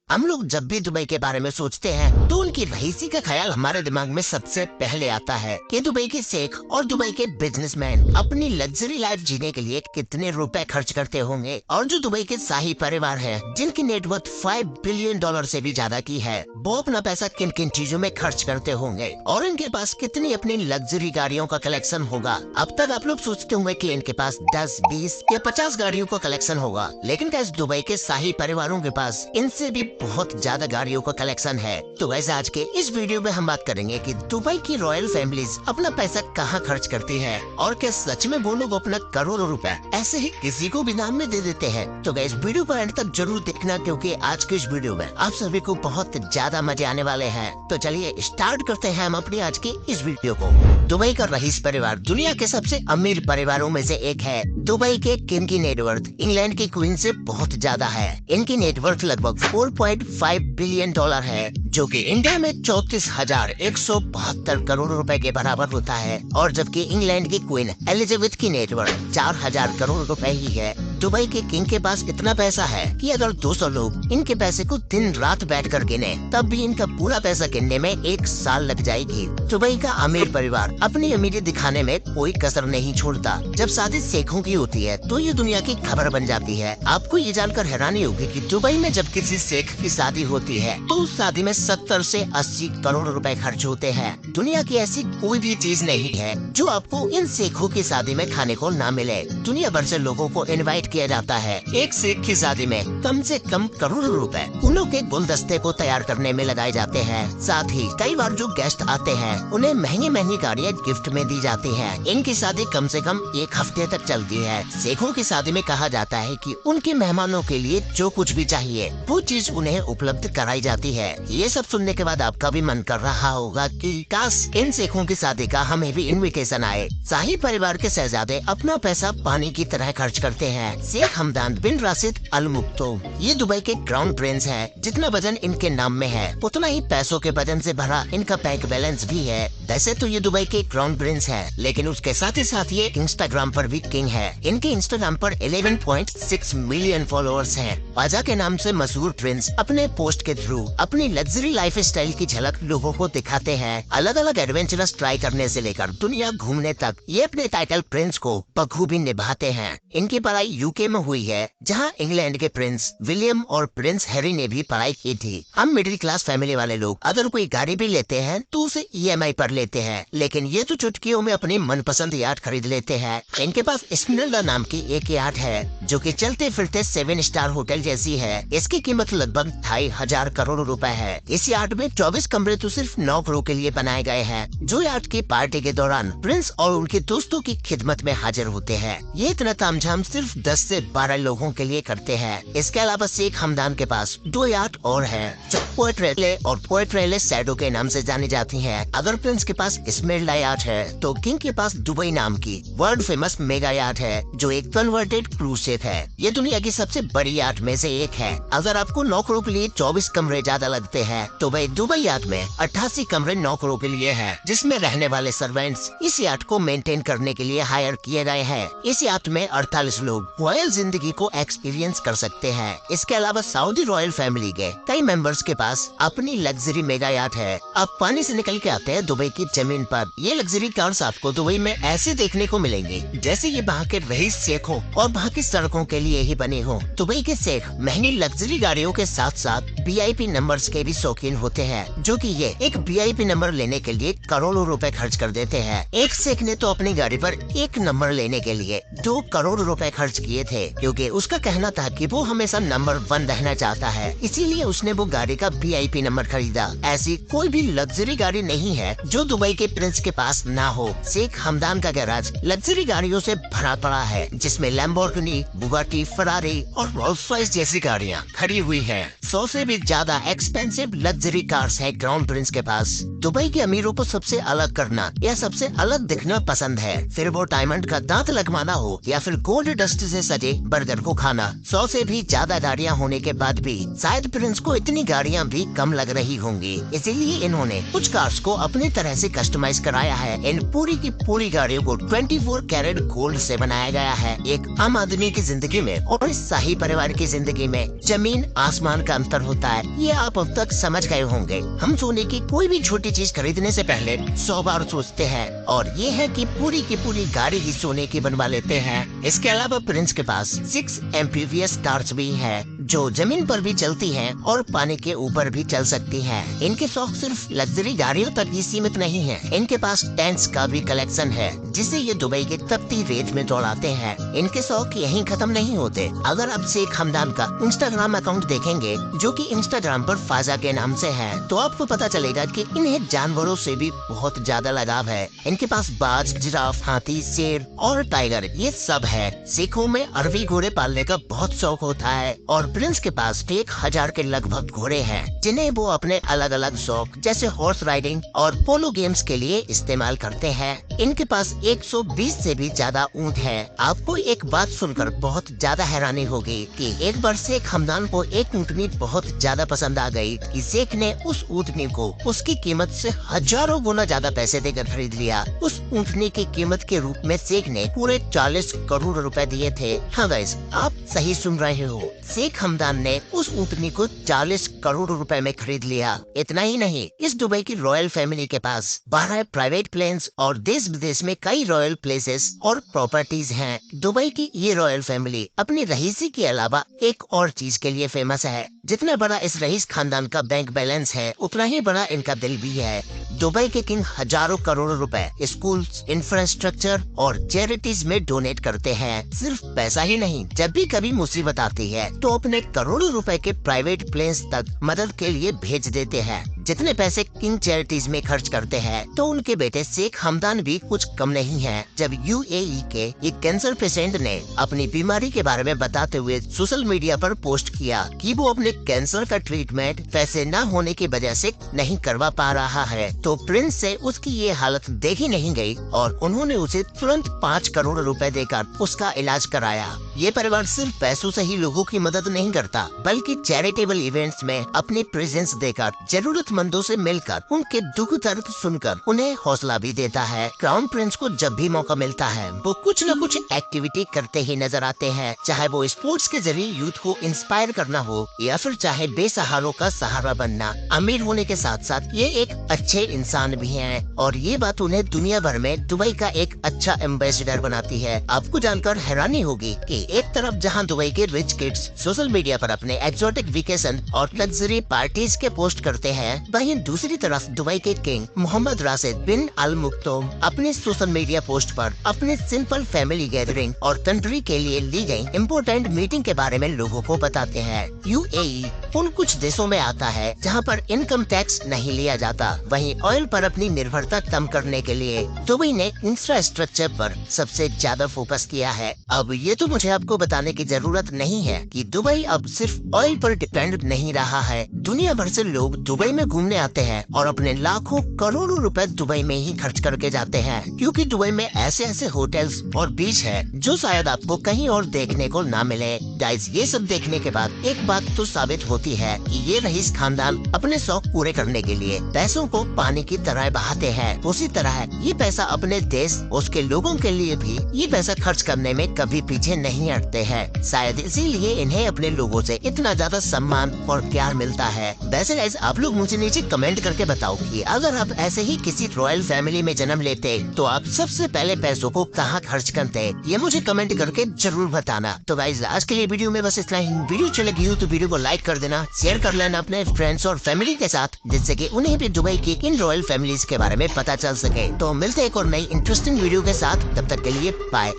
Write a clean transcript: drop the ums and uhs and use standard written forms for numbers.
हम लोग जब भी दुबई के बारे में सोचते हैं तो उनकी रईसी का ख्याल हमारे दिमाग में सबसे पहले आता है कि दुबई के शेख और दुबई के बिजनेसमैन अपनी लग्जरी लाइफ जीने के लिए कितने रुपए खर्च करते होंगे। और जो दुबई के शाही परिवार है जिनकी नेटवर्थ $5 बिलियन से भी ज्यादा की है, वो अपना पैसा किन किन चीजों में खर्च करते होंगे और इनके पास कितनी अपनी लग्जरी गाड़ियों का कलेक्शन होगा। अब तक आप लोग सोचते होंगे कि इनके पास 10, 20 या 50 गाड़ियों का कलेक्शन होगा, लेकिन गाइस दुबई के शाही परिवारों के पास इनसे भी बहुत ज्यादा गाड़ियों का कलेक्शन है। तो वैसे आज के इस वीडियो में हम बात करेंगे कि दुबई की रॉयल फैमिलीज अपना पैसा कहाँ खर्च करती है और क्या सच में वो लोग अपना करोड़ों रुपए ऐसे ही किसी को भी नाम में दे देते हैं। तो गाइस वीडियो को एंड तक जरूर देखना, क्योंकि आज के इस वीडियो में आप सभी को बहुत ज्यादा मजे आने वाले हैं। तो चलिए स्टार्ट करते हैं हम अपनी आज की इस वीडियो को। दुबई का रईस परिवार दुनिया के सबसे अमीर परिवारों में से एक है। दुबई के किंग की नेटवर्थ इंग्लैंड की क्वीन से बहुत ज्यादा है। इनकी नेटवर्थ लगभग $4.5 बिलियन है, जो कि इंडिया में 34,172 करोड़ रुपए के बराबर होता है। और जबकि इंग्लैंड की क्वीन एलिजाबेथ की नेटवर्थ 4,000 करोड़ रुपए ही है। दुबई के किंग के पास इतना पैसा है कि अगर 200 लोग इनके पैसे को दिन रात बैठकर गिने तब भी इनका पूरा पैसा गिनने में 1 साल लग जाएगी। दुबई का अमीर परिवार अपनी अमीरी दिखाने में कोई कसर नहीं छोड़ता। जब शादी शेखों की होती है तो ये दुनिया की खबर बन जाती है। आपको ये जानकर हैरानी होगी कि दुबई में जब किसी शेख की शादी होती है तो उस शादी में 70 से 80 करोड़ रुपए खर्च होते हैं। दुनिया की ऐसी कोई भी चीज नहीं है जो आपको इन शेखों की शादी में खाने को ना मिले। दुनिया भर से लोगों को इनवाइट किया जाता है। एक शेख की शादी में कम से कम करोड़ों रुपए फूलों के गुलदस्ते को तैयार करने में लगाए जाते हैं। साथ ही कई बार जो गेस्ट आते हैं उन्हें महंगी महंगी गाड़ियाँ गिफ्ट में दी जाती हैं। इनकी शादी कम से कम 1 हफ्ते तक चलती है। शेखों की शादी में कहा जाता है कि उनके मेहमानों के लिए जो कुछ भी चाहिए वो चीज उन्हें उपलब्ध कराई जाती है। ये सब सुनने के बाद आपका भी मन कर रहा होगा कि काश इन शेखों की शादी का हमें भी इनविटेशन आए। शाही परिवार के शहजादे अपना पैसा पानी की तरह खर्च करते हैं। शेख हमदान बिन राशिद अल मक्तूम ये दुबई के क्राउन प्रिंस है। जितना वजन इनके नाम में है उतना ही पैसों के वजन से भरा इनका बैंक बैलेंस भी है। वैसे तो ये दुबई के क्राउन प्रिंस है, लेकिन उसके साथ ही ये इंस्टाग्राम पर भी किंग है। इनके इंस्टाग्राम पर 11.6 मिलियन फॉलोअर्स हैं। पाजा के नाम से मशहूर प्रिंस अपने पोस्ट के थ्रू अपनी लग्जरी लाइफ स्टाइल की झलक लोगों को दिखाते हैं। अलग अलग एडवेंचरस ट्राई करने से लेकर दुनिया घूमने तक ये अपने टाइटल प्रिंस को बखूबी निभाते हैं। इनकी पढ़ाई यूके में हुई है, जहां इंग्लैंड के प्रिंस विलियम और प्रिंस हैरी ने भी पढ़ाई की थी। हम मिडिल क्लास फैमिली वाले लोग अगर कोई गाड़ी भी लेते हैं तो उसे EMI पर लेते हैं, लेकिन ये तो चुटकियों में अपनी मनपसंद यार्ड खरीद लेते हैं। इनके पास स्मिरना नाम की एक यार्ड है जो कि चलते फिरते 7 स्टार होटल जैसी है। इसकी कीमत लगभग 2,500 करोड़ रुपए है। इस यार्ड में 24 कमरे तो सिर्फ नौकरों के लिए बनाए गए हैं, जो यार्ड की पार्टी के दौरान प्रिंस और उनके दोस्तों की खिदमत में हाजिर होते हैं। ये इतना तामझाम सिर्फ 10 से 12 लोगों के लिए करते हैं। इसके अलावा शेख हमदान के पास 2 यार्ड और हैं, जो पोर्ट रेले और पोर्ट रेले शैडो के नाम से जानी जाती हैं। अगर प्रिंस के पास स्मिरना यार्ड है तो किंग के पास दुबई नाम की वर्ल्ड फेमस मेगा यार्ड है, जो एक कन्वर्टेड क्रूज शिप है। ये दुनिया की सबसे बड़ी यार्ड में से एक है। अगर आपको नौकरों के लिए 24 कमरे ज्यादा लगते हैं तो भाई दुबई यार्ड में 88 कमरे नौकरों के लिए है, जिसमें रहने वाले सर्वेंट्स इस यार्ड को मेंटेन करने के लिए हायर किए गए हैं। इस यार्ड में 48 लोग रॉयल जिंदगी को एक्सपीरियंस कर सकते हैं। इसके अलावा सऊदी रॉयल फैमिली के कई मेंबर्स के पास अपनी लग्जरी मेगा याट है। आप पानी से निकल के आते हैं दुबई की जमीन पर। ये लग्जरी कार्स आपको दुबई में ऐसे देखने को मिलेंगी जैसे ये वहाँ के रईस शेख हो और वहाँ की सड़कों के लिए ही बने हो। दुबई के शेख महंगी लग्जरी गाड़ियों के साथ साथ VIP नंबर्स के भी शौकीन होते हैं, जो कि ये एक VIP नंबर लेने के लिए करोड़ों रुपए खर्च कर देते हैं। एक शेख ने तो अपनी गाड़ी पर 1 नंबर लेने के लिए 2 करोड़ रुपए खर्च किए थे, क्योंकि उसका कहना था कि वो हमेशा नंबर 1 रहना चाहता है, इसीलिए उसने वो गाड़ी का VIP नंबर खरीदा। ऐसी कोई भी लग्जरी गाड़ी नहीं है जो दुबई के प्रिंस के पास ना हो। शेख हमदान का गैराज लग्जरी गाड़ियों से भरा पड़ा है, जिसमें लैम्बोर्गिनी, बुगाटी, फरारी और रोल्स रॉयस जैसी गाड़ियाँ खड़ी हुई हैं। 100 से भी ज्यादा एक्सपेंसिव लग्जरी कार्स है क्राउन प्रिंस के पास। दुबई के अमीरों को सबसे अलग करना या सबसे अलग दिखना पसंद है, फिर वो डायमंड का दांत लगवाना हो या फिर गोल्ड डस्ट से सजे बर्गर को खाना। 100 से भी ज्यादा गाड़ियाँ होने के बाद भी शायद प्रिंस को इतनी गाड़ियाँ गाड़ियाँ भी कम लग रही होंगी, इसीलिए इन्होंने कुछ कार्स को अपनी तरह से कस्टमाइज कराया है। इन पूरी की पूरी गाड़ियों को 24 कैरेट गोल्ड से बनाया गया है। एक आम आदमी की जिंदगी में और इस शाही परिवार की जिंदगी में जमीन आसमान का अंतर होता है, ये आप अब तक समझ गए होंगे। हम सोने की कोई भी छोटी चीज खरीदने से पहले 100 बार सोचते हैं, और ये है कि पूरी की पूरी गाड़ी ही सोने की बनवा लेते हैं। इसके अलावा प्रिंस के पास 6 एम्फीबियस कार्स भी है, जो जमीन पर भी चलती हैं और पानी के ऊपर भी चल सकती हैं। इनके शौक सिर्फ लग्जरी गाड़ियों तक ही सीमित नहीं है, इनके पास टेंट्स का भी कलेक्शन है, जिसे ये दुबई के तपती रेत में दौड़ाते हैं। इनके शौक यहीं खत्म नहीं होते। अगर आप शेख हमदान का इंस्टाग्राम अकाउंट देखेंगे, जो कि इंस्टाग्राम पर फाजा के नाम से है, तो आपको पता चलेगा कि इन्हें जानवरों से भी बहुत ज्यादा लगाव है। इनके पास बाज, जिराफ, हाथी, शेर और टाइगर, ये सब है। सिखों में अरबी घोड़े पालने का बहुत शौक होता है, और प्रिंस के पास 1000 के लगभग घोड़े हैं, जिन्हें वो अपने अलग अलग शौक जैसे हॉर्स राइडिंग और पोलो गेम्स के लिए इस्तेमाल करते हैं। इनके पास 120 से भी ज्यादा ऊंट है। आपको एक बात सुनकर बहुत ज्यादा हैरानी होगी कि एक बार शेख हमदान को एक ऊँटनी बहुत ज्यादा पसंद आ गई कि शेख ने उस ऊँटनी को उसकी कीमत से हजारों गुना ज्यादा पैसे देकर खरीद लिया। उस ऊँटनी की कीमत के रूप में शेख ने पूरे 40 करोड़ रुपए दिए थे। हाँ गाइस, आप सही सुन रहे हो, शेख हमदान ने उस ऊँटनी को 40 करोड़ रुपए में खरीद लिया। इतना ही नहीं, इस दुबई की रॉयल फैमिली के पास 12 प्राइवेट प्लेन्स और देश विदेश में कई रॉयल प्लेसेस और प्रॉपर्टीज हैं। दुबई की ये रॉयल फैमिली अपनी रईसी के अलावा एक और चीज के लिए फेमस है। जितना बड़ा इस रईस खानदान का बैंक बैलेंस है, उतना ही बड़ा इनका दिल भी है। दुबई के किंग हजारों करोड़ रुपए स्कूल्स, इंफ्रास्ट्रक्चर और चैरिटीज में डोनेट करते हैं। सिर्फ पैसा ही नहीं, जब भी कभी मुसीबत आती है तो अपने करोड़ों रुपए के प्राइवेट प्लेन्स तक मदद के लिए भेज देते हैं। जितने पैसे किंग चैरिटीज में खर्च करते हैं, तो उनके बेटे शेख हमदान भी कुछ कम नहीं है। जब यूएई के एक कैंसर पेशेंट ने अपनी बीमारी के बारे में बताते हुए सोशल मीडिया पर पोस्ट किया कि वो अपने कैंसर का ट्रीटमेंट पैसे न होने की वजह से नहीं करवा पा रहा है, तो प्रिंस से उसकी ये हालत देखी नहीं गई और उन्होंने उसे तुरंत 5 करोड़ रुपए देकर उसका इलाज कराया। ये परिवार सिर्फ पैसों से ही लोगों की मदद नहीं करता, बल्कि चैरिटेबल इवेंट्स में अपनी प्रेजेंस देकर, जरूरतमंदों से मिलकर, उनके दुख दर्द सुनकर उन्हें हौसला भी देता है। क्राउन प्रिंस को जब भी मौका मिलता है, वो कुछ न कुछ एक्टिविटी करते ही नजर आते हैं, चाहे वो स्पोर्ट्स के जरिए यूथ को इंस्पायर करना हो या फिर चाहे बेसहारों का सहारा बनना। अमीर होने के साथ साथ ये एक अच्छे इंसान भी हैं, और ये बात उन्हें दुनिया भर में दुबई का एक अच्छा एम्बेसडर बनाती है। आपको जानकर हैरानी होगी कि एक तरफ जहां दुबई के रिच किड्स सोशल मीडिया पर अपने एक्सोटिक वेकेशन और लग्जरी पार्टीज के पोस्ट करते हैं, वहीं दूसरी तरफ दुबई के किंग मोहम्मद राशिद बिन अल मक्तूम अपने सोशल मीडिया पोस्ट पर अपने सिंपल फैमिली गैदरिंग और कंट्री के लिए ली गई इम्पोर्टेंट मीटिंग के बारे में लोगों को बताते हैं। यूएई उन कुछ देशों में आता है जहां पर इनकम टैक्स नहीं लिया जाता। वहीं ऑयल पर अपनी निर्भरता कम करने के लिए दुबई ने इंफ्रास्ट्रक्चर पर सबसे ज्यादा फोकस किया है। अब ये तो मुझे आपको बताने की जरूरत नहीं है कि दुबई अब सिर्फ ऑयल पर डिपेंड नहीं रहा है। दुनिया भर से लोग दुबई में घूमने आते हैं और अपने लाखों करोड़ों रुपए दुबई में ही खर्च करके जाते हैं, क्योंकि दुबई में ऐसे ऐसे होटल्स और बीच है जो शायद आपको कहीं और देखने को ना मिले। गाइस, ये सब देखने के बाद एक बात तो साबित होती है कि ये रईस खानदान अपने शौक पूरे करने के लिए पैसों को पानी की तरह बहाते हैं। उसी तरह ये पैसा अपने देश, उसके लोगों के लिए भी ये पैसा खर्च करने में कभी पीछे नहीं हटते हैं। शायद इसीलिए इन्हें अपने लोगों से इतना ज्यादा सम्मान और प्यार मिलता है। वैसे गाइस, आप लोग मुझे नीचे कमेंट करके बताओ कि अगर आप ऐसे ही किसी रॉयल फैमिली में जन्म लेते तो आप सबसे पहले पैसों को कहाँ खर्च करते, ये मुझे कमेंट करके जरूर बताना। तो गाइस, आज के लिए वीडियो में बस इतना ही। वीडियो अच्छी लगी हो तो वीडियो को लाइक कर देना, शेयर कर लेना अपने फ्रेंड्स और फैमिली के साथ, जिससे कि उन्हें भी दुबई की इन रॉयल फैमिलीज के बारे में पता चल सके। तो मिलते हैं एक और नई इंटरेस्टिंग वीडियो के साथ, तब तक के लिए बाय।